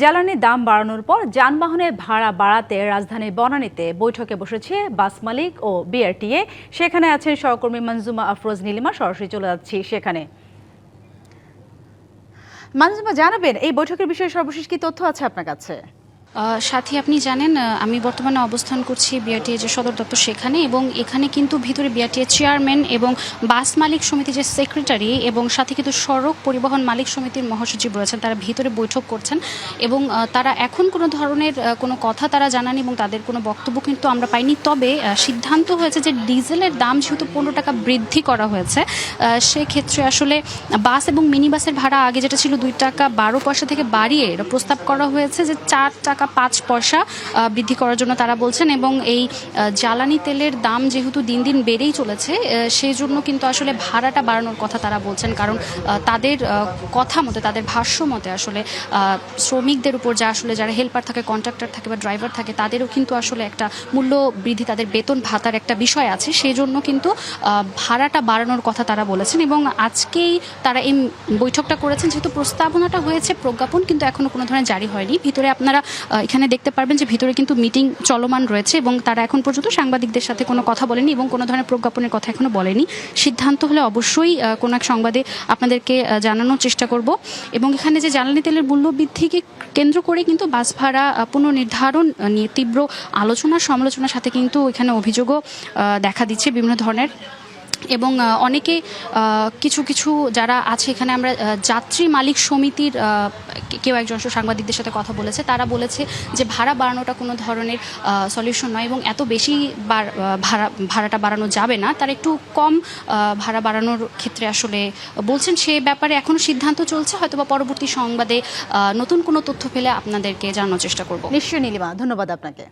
জ্বালানির দাম বাড়ানোর পর যানবাহনের ভাড়া বাড়াতে রাজধানীর বনানীতে বৈঠকে বসেছে বাস মালিক ও বিআরটিএ। সেখানে আছেন সহকর্মী মনজুমা আফরোজ নীলিমা। সরাসরি চলে যাচ্ছি সেখানে। মনজুমা, জানাবেন এই বৈঠকের বিষয়ে সর্বশেষ কি তথ্য আছে আপনার কাছে? সাথী, আপনি জানেন আমি বর্তমানে অবস্থান করছি বিআরটিএ যে সদর দপ্তর সেখানে, এবং এখানে কিন্তু ভিতরে বিআরটিএ চেয়ারম্যান এবং বাস মালিক সমিতি যে সেক্রেটারি এবং সাথে কিন্তু সড়ক পরিবহন মালিক সমিতির মহাসচিব রয়েছেন, তারা ভিতরে বৈঠক করছেন এবং তারা এখন কোনো ধরনের কোনো কথা তারা জানানি এবং তাদের কোনো বক্তব্য কিন্তু আমরা পাইনি। তবে সিদ্ধান্ত হয়েছে যে ডিজেলের দাম যেহেতু 15 টাকা বৃদ্ধি করা হয়েছে, সেক্ষেত্রে আসলে বাস এবং মিনি বাসের ভাড়া আগে যেটা ছিল 2 টাকা 12 পয়সা থেকে বাড়িয়ে প্রস্তাব করা হয়েছে যে 4 টাকা 5 পয়সা বৃদ্ধি করার জন্য তারা বলছেন। এবং এই জ্বালানি তেলের দাম যেহেতু দিন দিন বেড়েই চলেছে, সেই জন্য কিন্তু আসলে ভাড়াটা বাড়ানোর কথা তারা বলছেন। কারণ তাদের কথা মতে, তাদের ভাষ্য মতে আসলে শ্রমিকদের উপর যা আসলে যারা হেল্পার থাকে, কন্ট্রাক্টর থাকে বা ড্রাইভার থাকে, তাদেরও কিন্তু আসলে একটা মূল্য বৃদ্ধি, তাদের বেতন ভাতার একটা বিষয় আছে। সেই জন্য কিন্তু ভাড়াটা বাড়ানোর কথা তারা বলেছেন এবং আজকেই তারা এই বৈঠকটা করেছেন। যেহেতু প্রস্তাবনাটা হয়েছে, প্রজ্ঞাপন কিন্তু এখনো কোনো ধরনের জারি হয়নি। ভিতরে আপনারা এখানে দেখতে পারবেন যে ভিতরে কিন্তু মিটিং চলমান রয়েছে এবং তারা এখন পর্যন্ত সাংবাদিকদের সাথে কোনো কথা বলেনি এবং কোনো ধরনের প্রজ্ঞাপনের কথা এখনো বলেনি। সিদ্ধান্ত হলে অবশ্যই কোনো এক সংবাদে আপনাদেরকে জানানোর চেষ্টা করব। এবং এখানে যে জ্বালানি তেলের মূল্য বৃদ্ধিকে কেন্দ্র করে কিন্তু বাস ভাড়া পুনর্নির্ধারণ নিয়ে তীব্র আলোচনা সমালোচনার সাথে কিন্তু এখানে অভিযোগও দেখা দিচ্ছে বিভিন্ন ধরনের। এবং অনেকে কিছু কিছু যারা আছে এখানে, আমরা যাত্রী মালিক সমিতির কেউ একজন সাংবাদিকদের সাথে কথা বলেছে, তারা বলেছে যে ভাড়া বাড়ানোটা কোনো ধরনের সলিউশন নয় এবং এত বেশি ভাড়াটা বাড়ানো যাবে না। তারা একটু কম ভাড়া বাড়ানোর ক্ষেত্রে আসলে বলছেন। সে ব্যাপারে এখনও সিদ্ধান্ত চলছে, হয়তো বা পরবর্তী সংবাদে নতুন কোনো তথ্য পেলে আপনাদেরকে জানানোর চেষ্টা করব। নিশ্চয়ই নীলিমা, ধন্যবাদ আপনাকে।